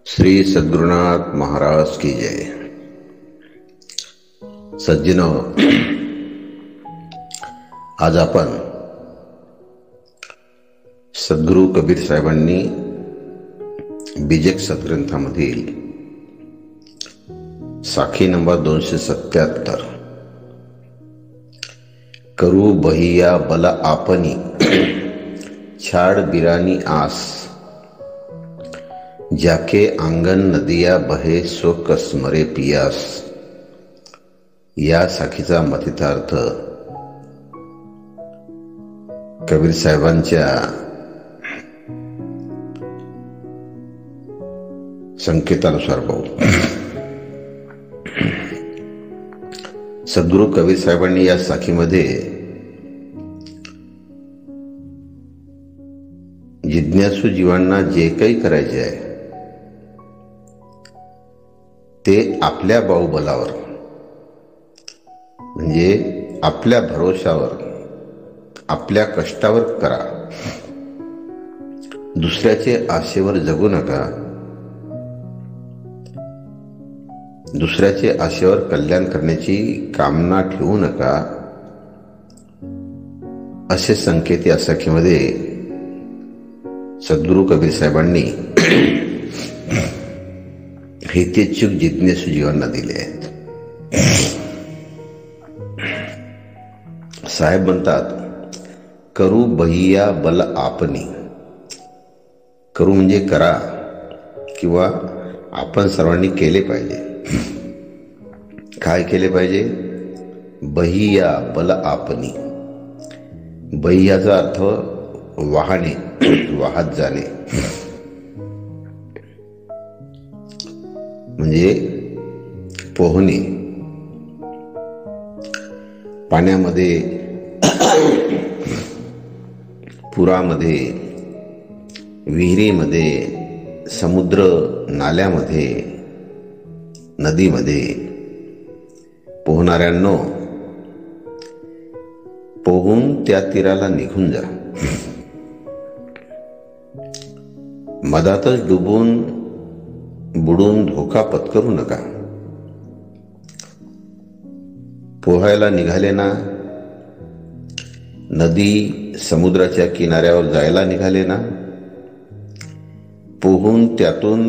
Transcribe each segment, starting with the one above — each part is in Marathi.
श्री सद्गुरुनाथ महाराज की जय। सज्जनो, आज आपण सद्गुरु कबीर साहेबांनी बीजक सद्ग्रंथामधील साखी नंबर 277 करू बहिया बल आपनी छाड़ बिरानी आस जाके आंगन नदिया बहे सो कसमरे पियास या साखीचा मथितार्थ कबीर साहेबांच्या संकेतानुसार पाहू। सद्गुरु कबीर साहेबांनी या साखीमध्ये जिज्ञासू जीवांना जे काही करायचे आहे ते आपल्या बाहुबलावर, म्हणजे आपल्या भरोशावर, आपल्या कष्टावर करा। दुसऱ्याचे आशेवर जगू नका, दुसऱ्याचे आशेवर कल्याण करण्याची कामना ठेवू नका, असे संकेत या सखीमध्ये सद्गुरु कबीर साहेबांनी हितेच्छुक जिज्ञासू जीवांना दिले आहेत। साहेब म्हणतात, करू बहिया बल आपनी। करू म्हणजे करा किंवा आपण सर्वांनी केले पाहिजे। काय केले पाहिजे? बहिया बल आपनी। बहियाचा अर्थ वाहने, वाहत जाणे, म्हणजे पोहणे। पाण्यामध्ये, पुरामध्ये, विहिरीमध्ये, समुद्र नाल्यामध्ये, नदीमध्ये पोहणाऱ्यांनो, पोहून त्या तीराला निघून जा। मधातच डुबून बुडून धोका पत्करू नका। पोहायला निघाले ना, नदी समुद्राच्या किनाऱ्यावर जायला निघाले ना, पोहून त्यातून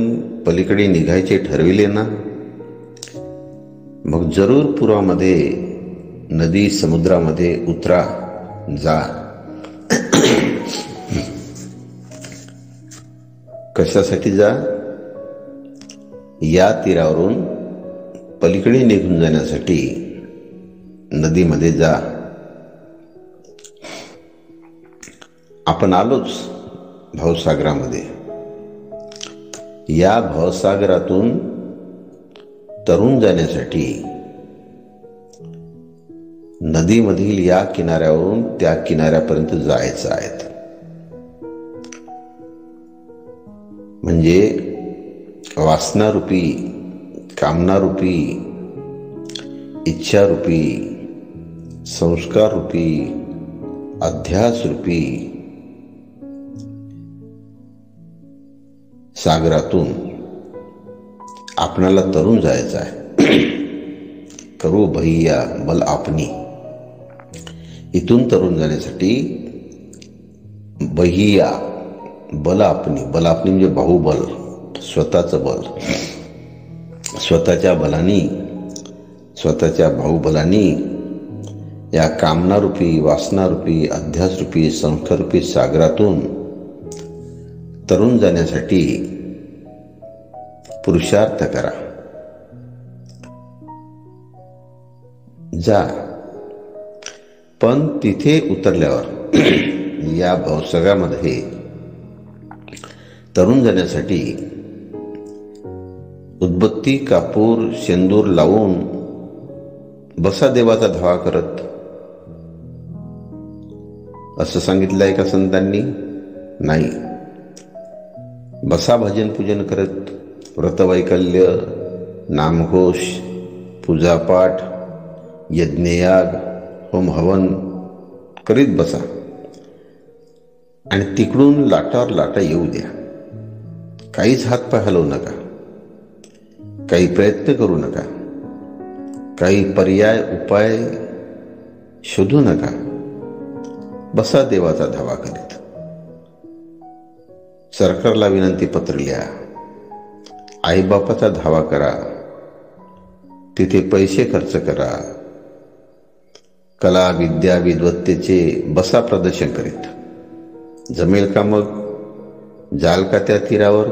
पलीकडे निघायचे ठरविले ना, मग जरूर पुरामध्ये, नदी समुद्रामध्ये उतरा, जा। कशासाठी जा? या तीरावरून पलीकडे निघून जाण्यासाठी नदीमध्ये जा। आपण आलोच भवसागरामध्ये। या भवसागरातून तरून जाण्यासाठी नदीमधील या किनाऱ्यावरून त्या किनाऱ्यापर्यंत जायचं आहे। म्हणजे वासनारूपी, कामनारूपी, इच्छारूपी, संस्काररूपी, अध्यासरूपी सागरातून आपणाला तरून जायचं आहे। करू भैया बल आपनी। इथून तरून जाण्यासाठी बहिया बल आपनी। बल आपनी म्हणजे बाहुबल, स्वतःचं बल। स्वतःच्या बलानी, स्वतःच्या बाहुबलानी या कामनारूपी, वासनारूपी, अध्यासरूपी, संस्काररूपी सागरातून तरून जाण्यासाठी पुरुषार्थ करा, जा। पण तिथे उतरल्यावर या भवसागरामध्ये तरून जाण्यासाठी उदबत्ती, कापूर, शेंदूर लावून बसा देवाचा धावा करत, असं सांगितलंय का संतांनी? नाही। बसा भजन पूजन करत, व्रतवैकल्य, नामघोष, पूजापाठ, यज्ञयाग, होम हवन करीत बसा आणि तिकडून लाटावर लाटा येऊ द्या. काहीच हातपाय हलवू नका, काही प्रयत्न करू नका, काही पर्याय उपाय शोधू नका. बसा देवाचा धावा करीत. सरकारला विनंती पत्र लिहा, आईबापाचा धावा करा, तिथे पैसे खर्च करा. कला विद्या विद्वत्तेचे बसा प्रदर्शन करीत. जमेल का मग? जाल का त्या तीरावर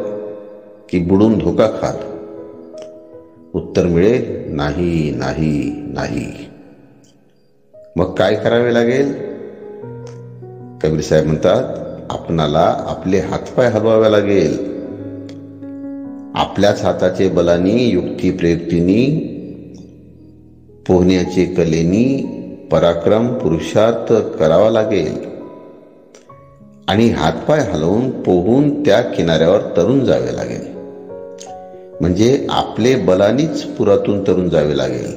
की बुडून धोका खाल? उत्तर मिळेल नाही, नाही, नाही. मग काय करावे लागेल? कबीर साहेब म्हणतात, आपणाला आपले हातपाय हलवावे लागेल. आपल्याच हाताचे बलानी, युक्ती प्रयुक्तीनी, पोहण्याचे कलेनी पराक्रम पुरुषार्थ करावा लागेल आणि हातपाय हलवून पोहून त्या किनाऱ्यावर तरून जावे लागेल. म्हणजे आपले बलानीच पुरातून तरून जावे लागेल.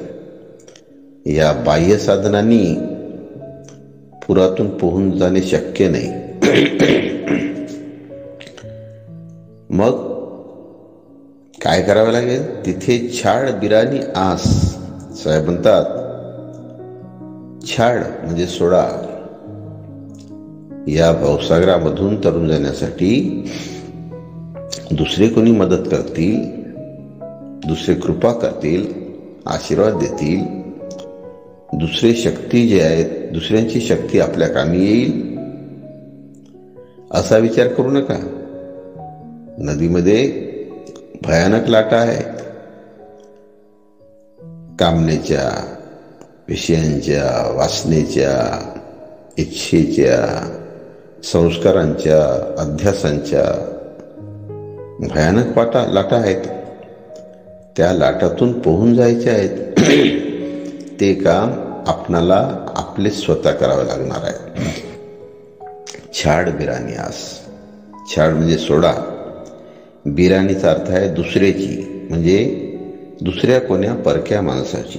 या बाह्य साधनांनी पुरातून पोहून जाणे शक्य नाही. मग काय करावे लागेल? तिथे छाड बिरानी आस. साहेब म्हणतात, छाड म्हणजे सोडा. या भवसागरामधून तरुण जाण्यासाठी दुसरे कोणी मदत करतील, दुसरे कृपा करतील, आशीर्वाद देतील, दुसरे शक्ती जे आहेत, दुसऱ्यांची शक्ती आपल्या कामी येईल असा विचार करू नका. नदीमध्ये भयानक लाटा आहेत. कामनेच्या, विषयांच्या, वासनेच्या, इच्छेच्या, संस्कारांच्या, अध्यासांच्या भयानक लाटा आहेत. त्या लाटातून पोहून जायचे आहेत. ते काम आपणाला आपले स्वतः करावे लागणार आहे. छाड बिरानी आस. छाड म्हणजे सोडा. बिरानीचा अर्थ आहे दुसऱ्याची, म्हणजे दुसऱ्या कोण्या परक्या माणसाची.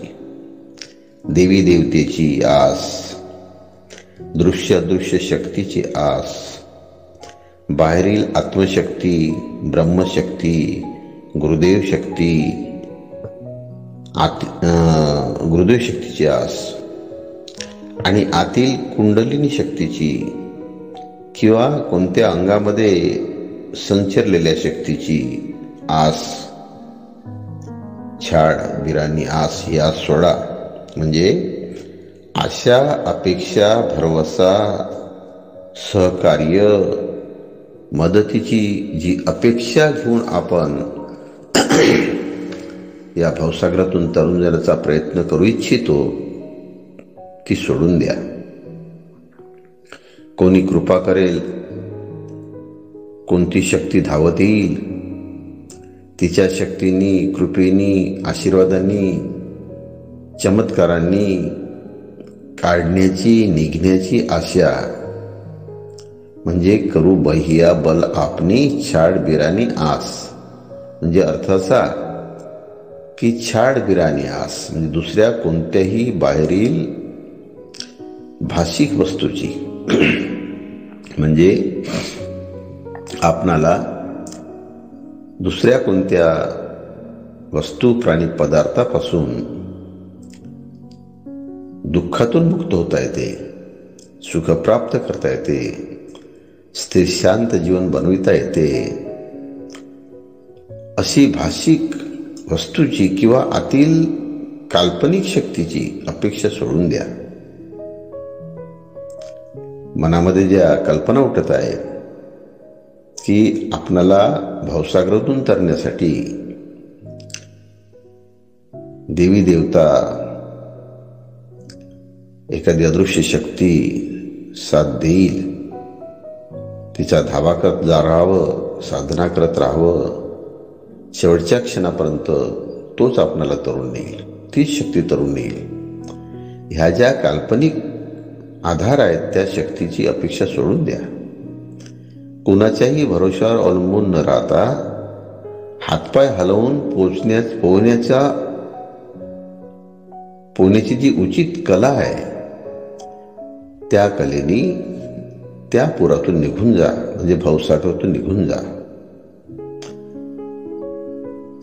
देवी देवतेची आस, दृश्य अदृश्य शक्तीची आस, बाहेरील आत्मशक्ती, ब्रह्मशक्ती, गुरुदेव शक्ती, गुरुदेव शक्तीची आस आणि आतील कुंडलिनी शक्तीची किंवा कोणत्या अंगामध्ये संचरलेल्या शक्तीची आस. छाड बिरानी आस ही आस सोडा. म्हणजे आशा, अपेक्षा, भरवसा, सहकार्य, मदतीची जी अपेक्षा घेऊन आपण या भवसागरातून तरुण जाण्याचा प्रयत्न करू इच्छितो, ती सोडून द्या. कोणी कृपा करेल, कोणती शक्ती धावत येईल, तिच्या शक्तींनी, कृपेनी, आशीर्वादांनी, चमत्कारांनी काढण्याची, निघण्याची आशा म्हणजे करू बहिया बल आपनी छाड बिरानी आस. म्हणजे अर्थ असा की छाड बिरानी आस म्हणजे दुसऱ्या कोणत्याही बाहेरील भाषिक वस्तूची, म्हणजे आपणाला दुसऱ्या कोणत्या वस्तू, प्राणी, पदार्थापासून दुःखातून मुक्त होता येते, सुख प्राप्त करता येते, स्थिर शांत जीवन बनविता येते, अशी भाषिक वस्तूची किंवा आतील काल्पनिक शक्तीची अपेक्षा सोडून द्या. मनामध्ये ज्या कल्पना उठत आहेत की आपणाला भवसागरातून तरण्यासाठी देवी देवता, एखादी अदृश्य शक्ती साथ देईल, तिचा धावा करत राहावं, साधना करत राहावं, शेवटच्या क्षणापर्यंत तोच आपणाला तरुण नेईल, तीच शक्ती तरुण नेईल. ह्या ज्या काल्पनिक आधार आहेत त्या शक्तीची अपेक्षा सोडून द्या. कुणाच्याही भरोशावर अवलंबून न राहता हातपाय हलवून पोहण्याची जी उचित कला आहे त्या कलेनी त्या पुरातून निघून जा, म्हणजे भवसागरातून निघून जा.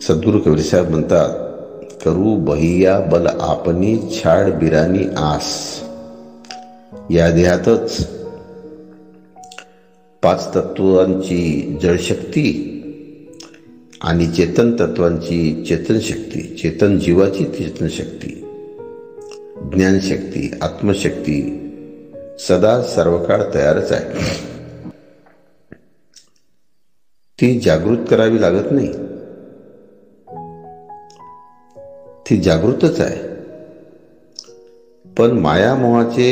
सद्गुरू कबीर साहेब म्हणतात, करू बहिया बल आपनी छाड बिरानी आस. या देहातच 5 तत्वांची जडशक्ती आणि चेतन तत्वांची चेतन शक्ती, चेतन जीवाची चेतन शक्ती, ज्ञानशक्ती, आत्मशक्ती सदा सर्व काळ तयारच आहे. ती जागृत करावी लागत नाही, ती जागृतच आहे. पण मायामोहाचे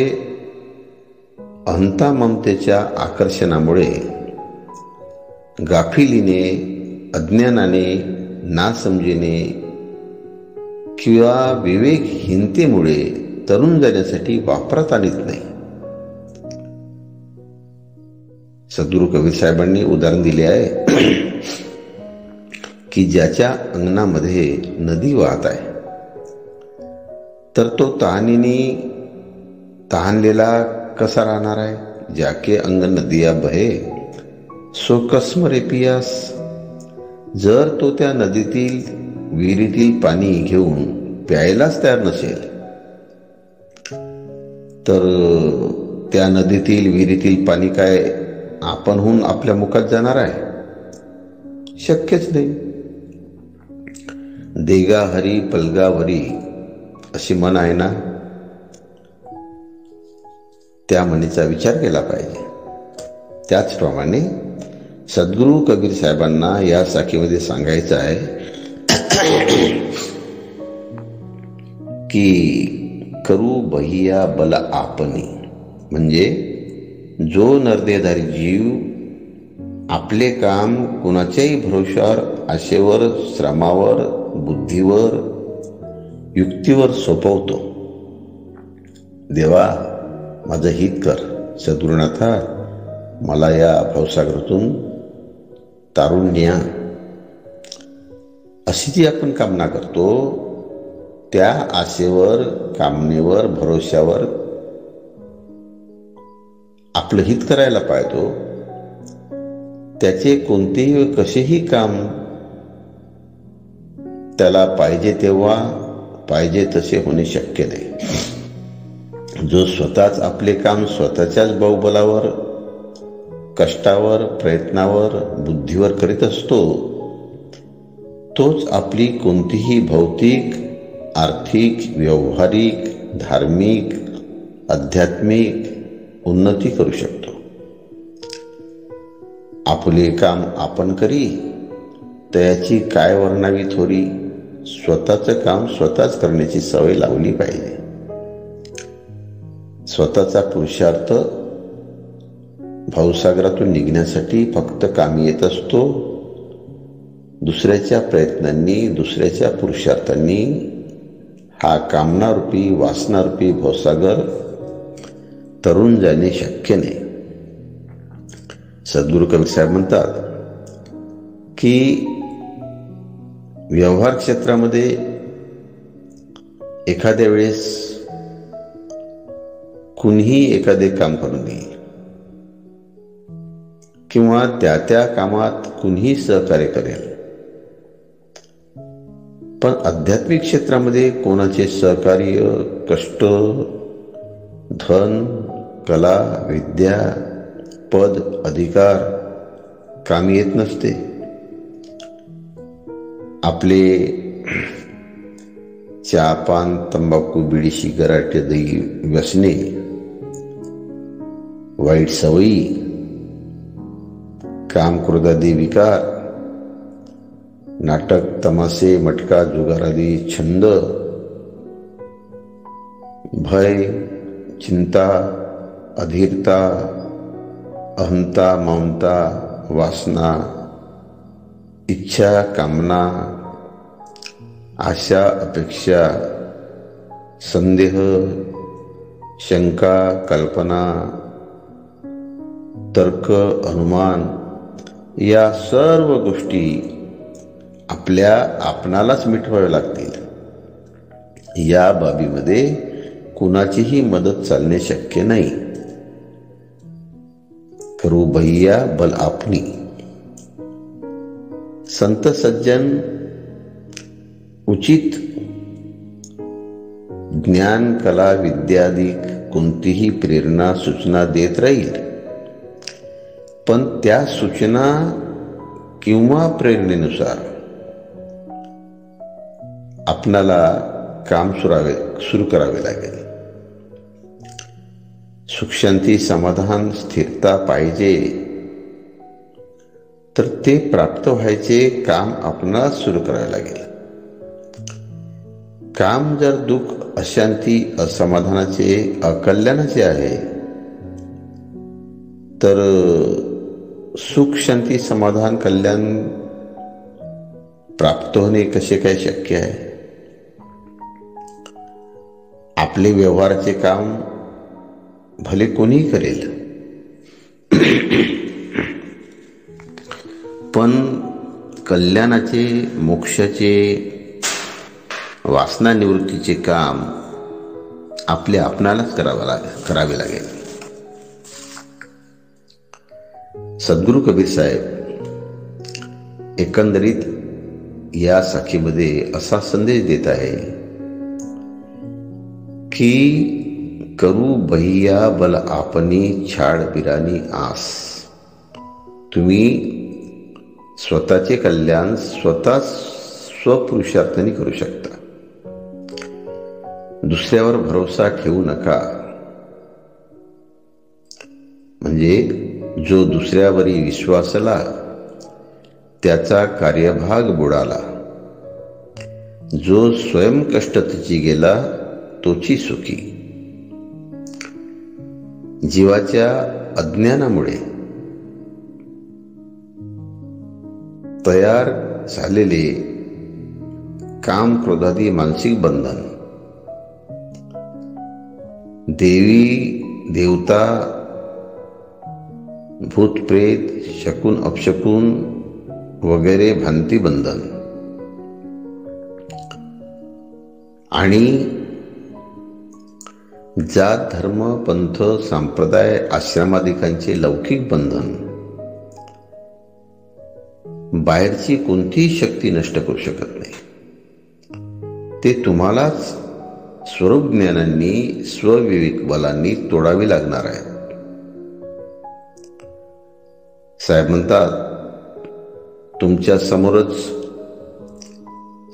अहंता ममतेच्या आकर्षणामुळे, गाफिलीने, अज्ञानाने, नासमजीने किंवा विवेकहीनतेमुळे तरुण जाण्यासाठी वापरात आणत नाही. सद्गुरू कबीर साहेबांनी उदाहरण दिले आहे की ज्याच्या अंगणामध्ये नदी वाहत आहे, तर तो तहानीने तहानलेला कसा राहणार आहे? ज्याके अंग नदिया बहे सो कसम रे पियास. जर तो त्या नदीतील विहिरीतील पाणी घेऊन प्यायलाच तयार नसेल, तर त्या नदीतील विहिरीतील पाणी काय आपणहून आपल्या मुखात जाणार आहे? शक्यच नाही. देगा हरी पलगावरी अशी म्हण आहे ना, त्या म्हणीचा विचार केला पाहिजे. त्याचप्रमाणे सद्गुरू कबीर साहेबांना या साखीमध्ये सांगायचं आहे की करू बहिया बल आपनी, म्हणजे जो नरदेहधारी जीव आपले काम कुणाच्याही भरोशावर, आशेवर, श्रमावर, बुद्धीवर, युक्तीवर सोपवतो. देवा माझं हित कर, सद्गुरुनाथा मला या भवसागरातून तारून न्या, अशी जी आपण कामना करतो, त्या आशेवर, कामनेवर, भरोश्यावर आपलं हित करायला पाहिजे. त्याचे कोणतेही कसेही काम त्याला पाहिजे तेव्हा पाहिजे तसे होणे शक्य नाही. जो स्वतःच आपले काम स्वतःच्याच बळबलावर, कष्टावर, प्रयत्नावर, बुद्धीवर करीत असतो, तोच आपली कोणतीही भौतिक, आर्थिक, व्यावहारिक, धार्मिक, आध्यात्मिक उन्नती करू शकतो. आपले काम आपण करी तयाची काय वर्णावी थोरी. स्वतःचं काम स्वतःच करण्याची सवय लावली पाहिजे. स्वतःचा पुरुषार्थ भवसागरातून निघण्यासाठी फक्त कामी येत असतो. दुसऱ्याच्या प्रयत्नांनी, दुसऱ्याच्या पुरुषार्थांनी हा कामनारूपी, वासनारूपी भवसागर तरुण जाणे शक्य नाही. सद्गुरू कबीर साहेब म्हणतात की व्यवहार क्षेत्रामध्ये एखाद्या वेळेस कुणीही एखादे काम करून देईल किंवा त्या कामात कुणीही सहकार्य करेल, पण आध्यात्मिक क्षेत्रामध्ये कोणाचे सहकार्य, कष्ट, धन, कला, विद्या, पद, अधिकार कामी येत नसते. आपले चहा, पान, तंबाखू, बिडी, सिगारेट, दही, व्यसने, वाईट सवयी, काम, क्रोधादी विकार, नाटक, तमाशे, मटका, जुगारादी छंद, भय, चिंता, अधीरता, अहंता, ममता, वासना, इच्छा, कामना, आशा, अपेक्षा, संदेह, शंका, कल्पना, तर्क, अनुमान या सर्व गोष्टी आपल्या आपणालाच मिटवाव्या लागतील. या बाबीमध्ये कुणाचीही मदत चालणे शक्य नाही. करू भैया बल आपनी. संत सज्जन उचित ज्ञान कला विद्यादिक कोणतीही प्रेरणा सूचना देत राहील, पण त्या सूचना किंवा प्रेरणेनुसार आपणाला काम सुरू करावे लागेल. सुखशांती समाधान स्थिरता पाहिजे तर ते प्राप्त व्हायचे काम आपणास सुरू करावे लागेल. काम जर दुःख अशांती असमाधानाचे अकल्याणाचे आहे तर सुख शांती समाधान कल्याण प्राप्त होणे कसे काय शक्य आहे? आपले व्यवहाराचे काम भले कोणीही करेल, पण कल्याणाचे मोक्षाचे वासना निवृत्तीचे काम आपले आपणालाच करावे लागेल. सद्गुरू कबीर साहेब एकंदरीत या साखीमध्ये असा संदेश देत आहे की करू भैया बल आपनी छाड बिरानी आस. तुम्ही स्वतःचे कल्याण स्वतः स्वपुरुषार्थाने करू शकता. दुसऱ्यावर भरोसा ठेवू नका. म्हणजे जो दुसऱ्यावरी विश्वासला त्याचा कार्यभाग बुडाला. जो स्वयं कष्टतेची गेला तोची सुखी. जीवाच्या अज्ञानामुळे तयार झालेले काम क्रोधादी मानसिक बंधन, देवी देवता भूत प्रेत शकून अपशकून वगैरे भ्रांती बंधन आणि जात धर्म पंथ संप्रदाय आश्रमादिकांचे लौकिक बंधन बाहेरची कोणतीही शक्ती नष्ट करू शकत नाही. ते तुम्हालाच स्वरूप ज्ञानांनी स्वविवेक बलांनी तोडावी लागणार आहे. साहेब म्हणतात, तुमच्या समोरच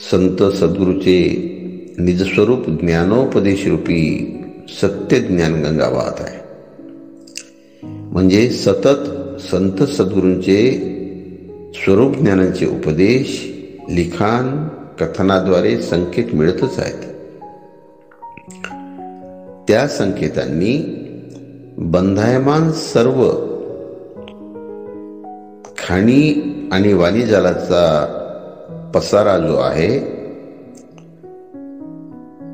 संत सद्गुरूचे निजस्वरूप ज्ञानोपदेश रूपी सत्य ज्ञानगंगा वाहत आहे. म्हणजे सतत संत सद्गुरूंचे स्वरूप ज्ञानांचे उपदेश लिखाण कथनाद्वारे संकेत मिळतच आहेत. त्या संकेतांनी बंधायमान सर्व खाणी आणि वाणीजालाचा पसारा जो आहे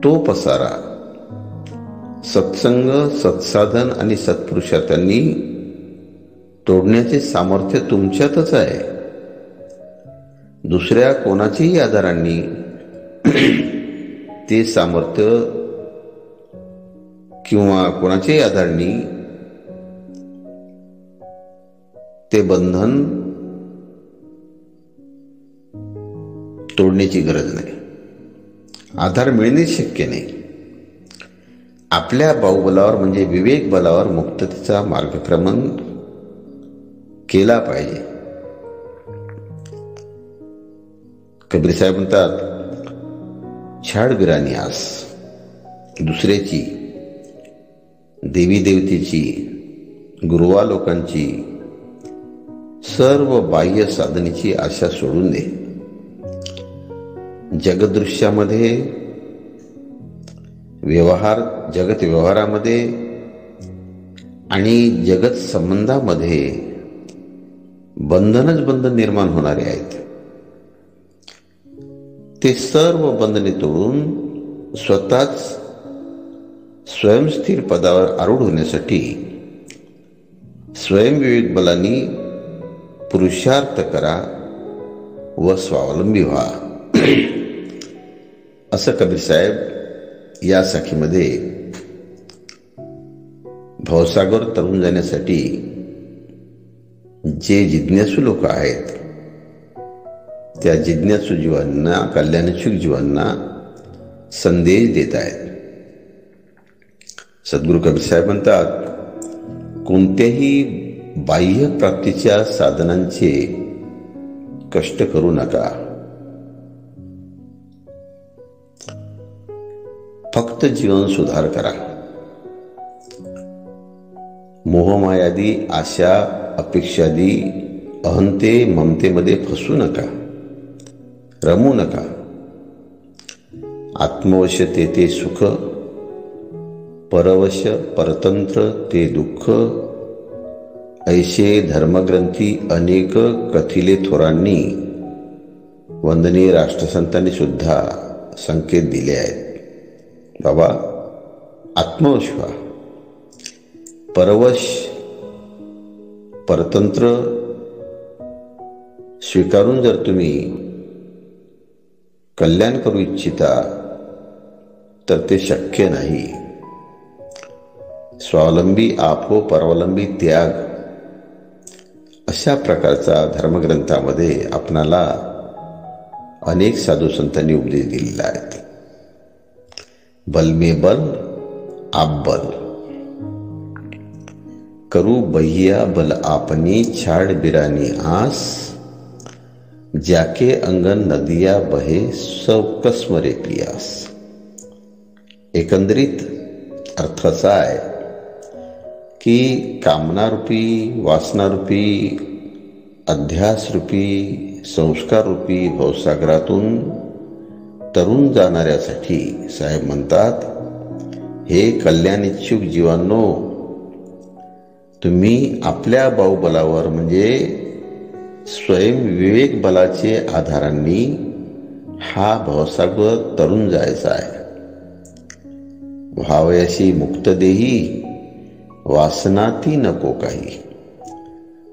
तो पसारा सत्संग सत्साधन आणि सत्पुरुषार्थांनी तोडण्याचे सामर्थ्य तुमच्यातच आहे. दुसऱ्या कोणाच्याही आधारांनी ते सामर्थ्य किंवा कोणाच्याही आधारांनी ते बंधन तोडण्याची गरज नाही. आधार मिळणे शक्य नाही. आपल्या बाहुबलावर म्हणजे विवेक बलावर मुक्ततेचा मार्गक्रमण केला पाहिजे. कबीर साहेब म्हणतात, छाड बिरानी आस. दुसऱ्याची, देवी देवतेची, गुरुवा लोकांची, सर्व बाह्य साधनेची आशा सोडून दे. जगदृश्यामध्ये जगत व्यवहारामध्ये आणि जगत संबंधामध्ये बंधनच बंधन निर्माण होणारे आहेत. ते सर्व बंधने तोडून स्वतःच स्वयंस्थिर पदावर आरूढ होण्यासाठी स्वयंविवेक बलांनी पुरुषार्थ करा व स्वावलंबी व्हा. असं कबीर साहेब या साखीमध्ये भवसागर तरुण जाण्यासाठी जे जिज्ञासू लोक आहेत त्या जिज्ञासू जीवांना, कल्याणेच्छुक जीवांना संदेश देत आहेत. सद्गुरू कबीर साहेब म्हणतात, कोणत्याही बाह्य प्राप्तीच्या साधनांचे कष्ट करू नका. फक्त जीवन सुधार करा. मोहमायादी, आशा, अपेक्षादी, अहंते, ममतेमध्ये फसू नका, रमू नका. आत्मवश ते सुख, परवश परतंत्र ते दुःख. ऐसे धर्मग्रंथी अनेक कथिले थोरांनी, वंदनीय राष्ट्रसंतांनी सुद्धा संकेत दिले आहेत. बाबा, आत्मवश व्हा, परवश परतंत्र स्वीकारून जर तुम्ही कल्याण करू इच्छिता तर ते शक्य नाही. स्वावलंबी आप हो, परवलंबी त्याग, अशा प्रकारचा धर्मग्रंथामध्ये आपणाला अनेक साधू संतांनी उपदेश दिलेला आहे. बल में बल, आप बल, करू बहिया बल आपनी, छाड़ बिरानी आस, जाके अंगन नदिया बहे, सब कसमरे पियास. एकंदरीत अर्थ असा आहे की कामनारूपी, वासनारूपी, अध्यासरूपी, संस्काररूपी भवसागरातून तरुण जाणाऱ्यासाठी साहेब म्हणतात, हे कल्याणेच्छुक जीवांनो, तुम्ही आपल्या बाहुबलावर म्हणजे स्वयंविवेक बलाचे आधारांनी हा भवसागर तरुण जायचा आहे. व्हावयाशी मुक्तदेही, वासनाती नको काही.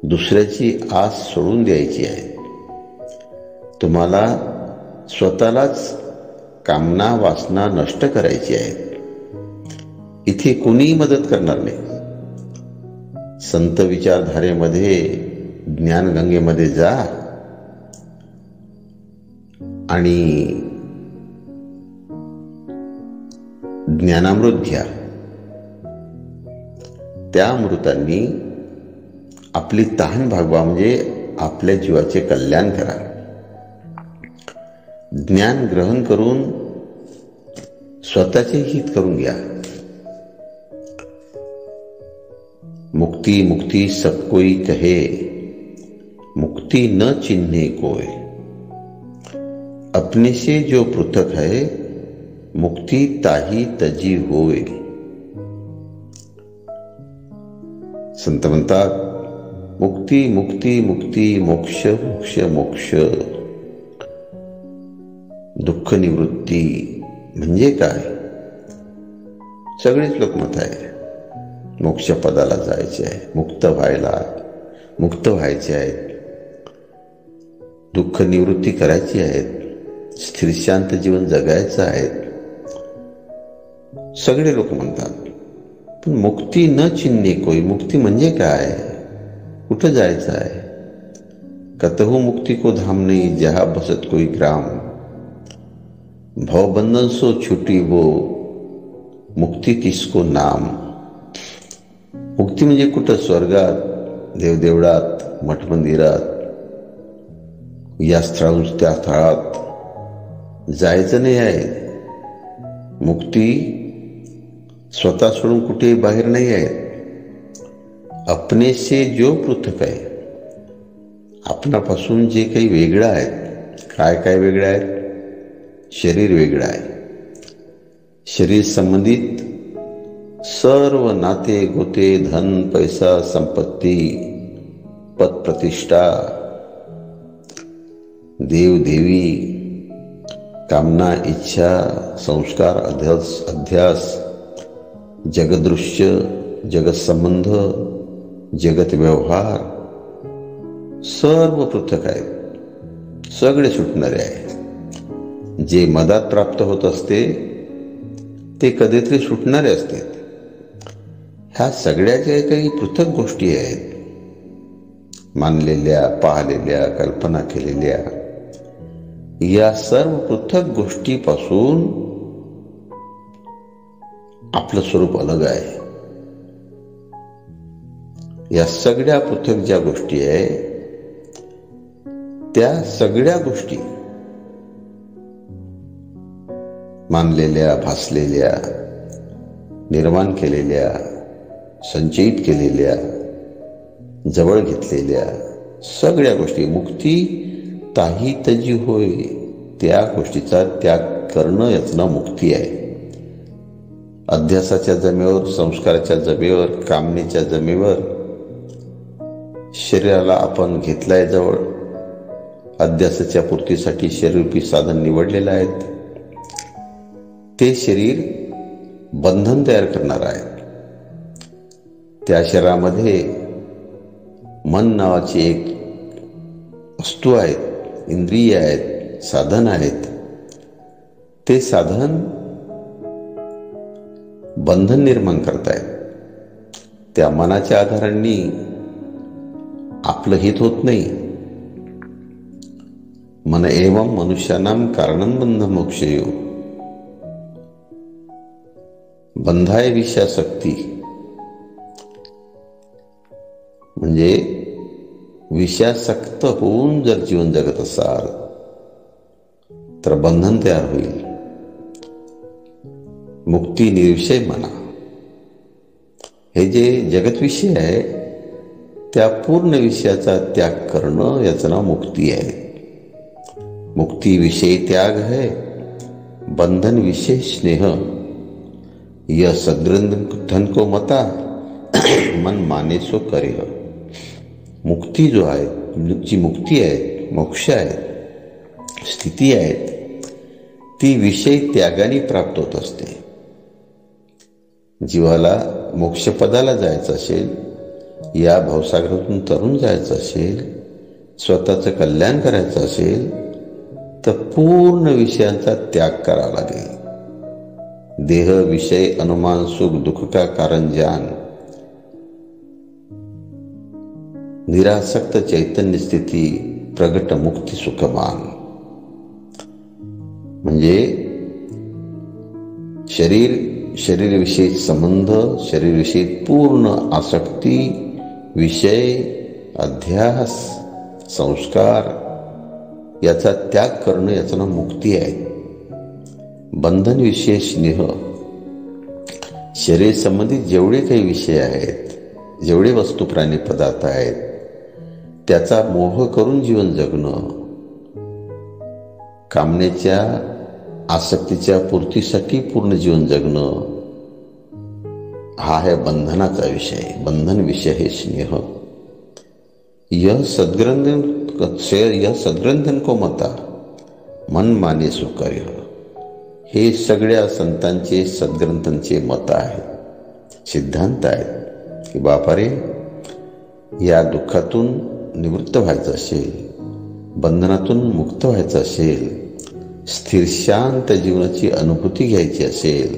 दुसऱ्याची आस सोडून द्यायची आहे. तुम्हाला स्वतःलाच कामना, वासना नष्ट करायची आहे. इथे कोणीही मदत करणार नाही. संत विचारधारेमध्ये, ज्ञानगंगेमध्ये जा आणि ज्ञानामृत घ्या. त्या अमृतांनी आपली तहान भागवा, म्हणजे आपल्या जीवाचे कल्याण करा. ज्ञान ग्रहण करून स्वतःचे हित करून घ्या. मुक्ति मुक्ति सब कोई कहे, मुक्ति न चिन्हे कोई. अपने से जो पृथक है, मुक्ति ताही तजी होय. संत म्हणतात, मुक्ती मुक्ती मुक्ती, मोक्ष मोक्ष मोक्ष. दुःख निवृत्ती म्हणजे काय? सगळेच लोक मत आहे, मोक्ष पदाला जायचे आहे, मुक्त व्हायचे आहेत, दुःख निवृत्ती करायची आहेत, स्थिर शांत जीवन जगायचं आहे, सगळे लोक म्हणतात. पण मुक्ती न चिन्हे कोई, मुक्ती म्हणजे काय? कुठं जायचं आहे? कतहु मुक्ती को धाम नहीं, जहा बसत कोई ग्राम. भवबंधन सो छुटी वो, मुक्ती किसको नाम. मुक्ती म्हणजे कुठं? स्वर्गात, देवदेवळात, मठमंदिरात, या स्थळाहून त्या स्थळात जायचं नाही आहे. मुक्ती स्वतः सोडून कुठेही बाहेर नाही आहे. अपने से जो पृथक आहे, आपणापासून जे काही वेगळं आहे. काय काय वेगळं आहे? शरीर वेगळं आहे. शरीर संबंधित सर्व नाते गोते, धन पैसा, संपत्ती, पद प्रतिष्ठा, देव देवी, कामना, इच्छा, संस्कार, अध्यास, जगदृश्य, जगत संबंध, जगत व्यवहार सर्व पृथक आहेत. सगळे सुटणारे आहे. जे मदात प्राप्त होत असते ते कधीतरी सुटणारे असते. ह्या सगळ्या ज्या काही पृथक गोष्टी आहेत मानलेल्या, पाहिलेल्या, कल्पना केलेल्या या सर्व पृथक गोष्टीपासून आपलं स्वरूप अलग आहे. या सगळ्या पृथक ज्या गोष्टी आहे त्या सगळ्या गोष्टी मानलेल्या, भासलेल्या, निर्माण केलेल्या, संचयित केलेल्या, जवळ घेतलेल्या सगळ्या गोष्टी मुक्ती ताही तजी होय, त्या गोष्टीचा त्याग करणं याच नाव मुक्ती आहे. अध्यासाच्या जमेवर, संस्काराच्या जमेवर, कामनेच्या जमेवर शरीराला आपण घेतलाय जवळ. अध्यासाच्या पूर्तीसाठी शरीररूपी साधन निवडलेलं आहे. ते शरीर बंधन तयार करणार आहे. त्या शरीरामध्ये मन नावाची एक वस्तू आहेत, इंद्रिय आहेत, साधन आहेत. ते साधन बंधन निर्माण करतायत. त्या मनाच्या आधारांनी आपलं हित होत नाही. मन एवं मनुष्यानाम कारणं बंध मोक्षयो. बंधाय विषयासक्ती म्हणजे विषयासक्त होऊन जर जीवन जगत असाल तर बंधन तयार होईल. मुक्ती निर्विषय म्हणा. हे जे जगतविषय आहे त्या पूर्ण विषयाचा त्याग करणं याचं नाव मुक्ती आहे. मुक्ती विषय त्याग है, बंधन विषय स्नेह. यह सद्ग्रंथन को मता मन माने सो करे. मुक्ती जो आहे, जी मुक्ती आहे, मोक्ष आहे, स्थिती आहेत, ती विषय त्यागाने प्राप्त होत असते. जीवाला मोक्षपदाला जायचं असेल, या भवसागरातून तरून जायचं असेल, स्वतःचं कल्याण करायचं असेल तर पूर्ण विषयांचा त्याग करावा लागेल. देह, विषय, अनुमान, सुख, दुःख का कारण जान. निरासक्त चैतन्य स्थिती, प्रगट मुक्ती सुखमान. म्हणजे शरीरविषयी संबंध, शरीरविषयी पूर्ण आसक्ती, विषय, अध्यास, संस्कार याचा त्याग करणं याचं नाव मुक्ती आहे. बंधन विषय स्नेह. शरीर संबंधित जेवढे काही विषय आहेत, जेवढे वस्तू, प्राणी, पदार्थ आहेत त्याचा मोह करून जीवन जगणं, कामनेच्या, आसक्तीच्या पूर्तीसाठी पूर्ण जीवन जगणं, हा आहे बंधनाचा विषय. बंधन विषय हे स्नेह. यह सद्ग्रंथन को मता मन माने सो करे. हे सगळ्या संतांचे, सद्ग्रंथांचे मत आहे, सिद्धांत आहेत की बापारे, या दुःखातून निवृत्त व्हायचं असेल, बंधनातून मुक्त व्हायचं असेल, स्थिर शांत जीवनाची अनुभूती घ्यायची असेल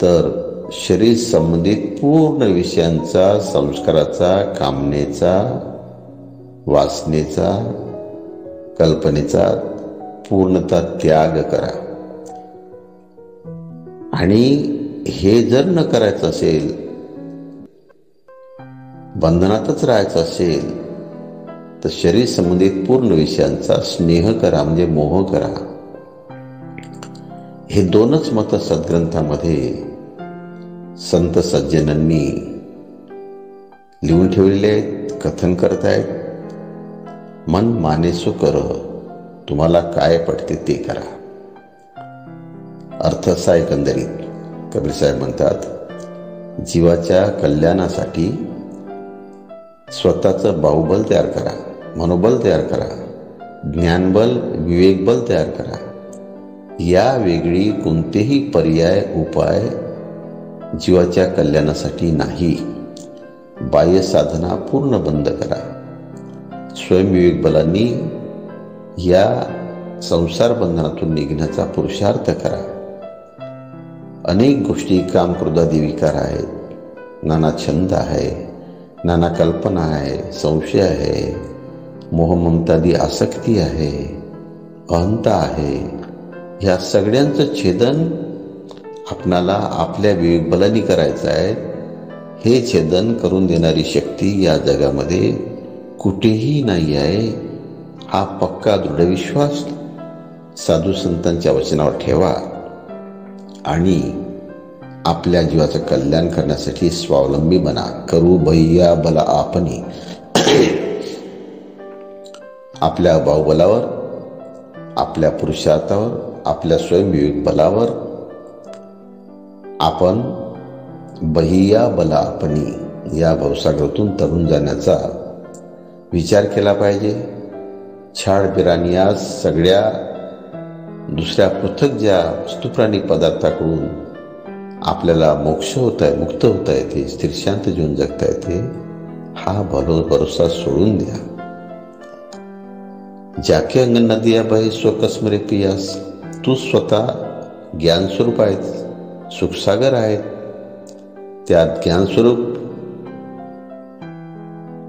तर शरीर संबंधित पूर्ण विषयांचा, संस्काराचा, कामनेचा, वासनेचा, कल्पनेचा पूर्णतः त्याग करा. आणि हे जर न करायचं असेल, बंधनातच राहायचं असेल तर शरीर संबंधित पूर्ण विषयांचा स्नेह करा, म्हणजे मोह करा. हे दोनच मत सद्ग्रंथामध्ये संत सज्जनांनी लिहून ठेवलेले आहेत, कथन करत आहेत. मन माने सो कर. तुम्हाला काय पटते ते करा. अर्थ असा एकंदरीत कबीर साहेब म्हणतात, जीवाच्या कल्याणासाठी स्वतःचं बाहुबल तयार करा, मनोबल तयार करा, ज्ञानबल, विवेकबल तयार करा. या वेगळी कोणतेही पर्याय, उपाय जीवाच्या कल्याणासाठी नाही. बाह्य साधना पूर्ण बंद करा. स्वयंविवेक बलांनी या संसार बंधनातून निघण्याचा पुरुषार्थ करा. अनेक गोष्टी, काम, क्रोधादी विकार आहेत, नाना छंद आहे, नाना कल्पना आहे, संशय आहे, मोहममतादी आसक्ती आहे, अहंता आहे. ह्या सगळ्यांचं छेदन आपणाला आपल्या विवेकबलांनी करायचं आहे. हे छेदन करून देणारी शक्ती या जगामध्ये कुठेही नाही आहे. हा पक्का दृढ विश्वास साधू संतांच्या वचनावर ठेवा आणि आपल्या जीवाचं कल्याण करण्यासाठी स्वावलंबी बना. करू भैया बला आपणी. आपल्या बाहुबलावर, आपल्या पुरुषार्थावर, आपल्या स्वयंविवेक बलावर आपण बहिया बला आपणी या भवसागरातून तरून जाण्याचा विचार केला पाहिजे. छाड बिरानिया सगळ्या दुसऱ्या पृथक ज्या वस्तुप्राणी पदार्थाकडून आपल्याला मोक्ष होत आहे, मुक्त होता येते, स्थिरशांत जीवन जगता येते, हा भरोसा सोडून द्या. जाके अंगण नदिया बहे स्वकस्मरे पियास. तू स्वतः ज्ञानस्वरूप आहेत, सुखसागर आहेत. त्यात ज्ञानस्वरूप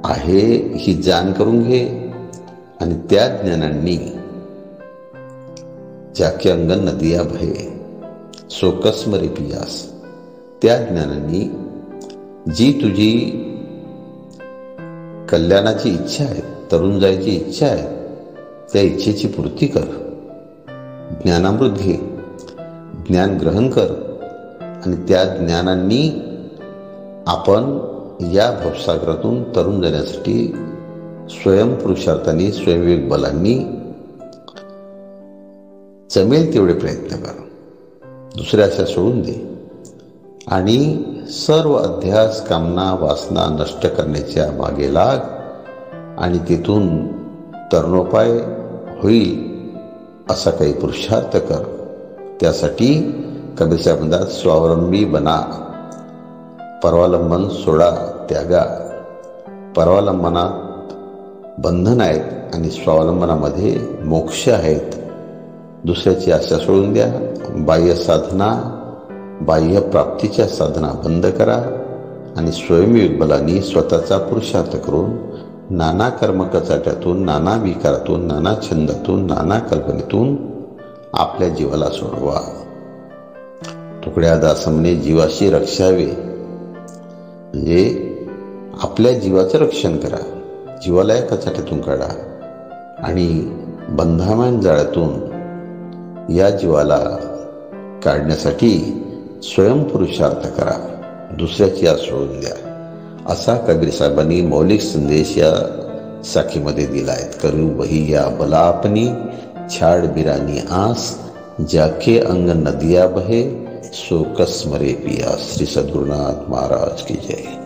आहे ही जाण करून घे आणि त्या ज्ञानांनी जाके अंगण नदिया बहे सोकस्मरे पियास, त्या ज्ञानांनी जी तुझी कल्याणाची इच्छा आहे, तरुण जायची इच्छा आहे, त्या इच्छेची पूर्ती कर. ज्ञानामृत घे, ज्ञान ग्रहण कर आणि त्या ज्ञानांनी आपण या भवसागरातून तरुण जाण्यासाठी स्वयंपुरुषार्थांनी, स्वयंविवेक बलांनी जमेल तेवढे प्रयत्न कर. दुसऱ्या आशा सोडून दे आणि सर्व अध्यास, कामना, वासना नष्ट करण्याच्या मागे लाग आणि तिथून तरुणोपाय होईल असा काही पुरुषार्थ कर. त्यासाठी कबीरच्या बंधात स्वावलंबी बना. परवालंबन सोडा, त्यागा. परवालंबनात बंधन आहेत आणि स्वावलंबनामध्ये मोक्ष आहेत. दुसऱ्याची आशा सोडून द्या. बाह्य साधना, बाह्य प्राप्तीच्या साधना बंद करा आणि स्वयंविवेक बलांनी स्वतःचा पुरुषार्थ करून नाना कर्मकचाट्यातून, नाना विकारातून, नाना छंदातून, नाना कल्पनेतून आपल्या जीवाला सोडवा. तुकड्या दासमने जीवाशी रक्षावे, म्हणजे आपल्या जीवाचं रक्षण करा. जीवाला या कचाट्यातून काढा आणि बंधामान जाळ्यातून या जीवाला काढण्यासाठी स्वयंपुरुषार्थ करा. दुसऱ्याची आस सोडून द्या. असा कबीर साहेबांनी मौलिक संदेश या साखीमध्ये दिला आहे. करू बहिया बला आपनी, छाड़ बिरानी आस, जाके अंग नदिया बहे, सो कसमरे पिया. श्री सद्गुरुनाथ महाराज की जय.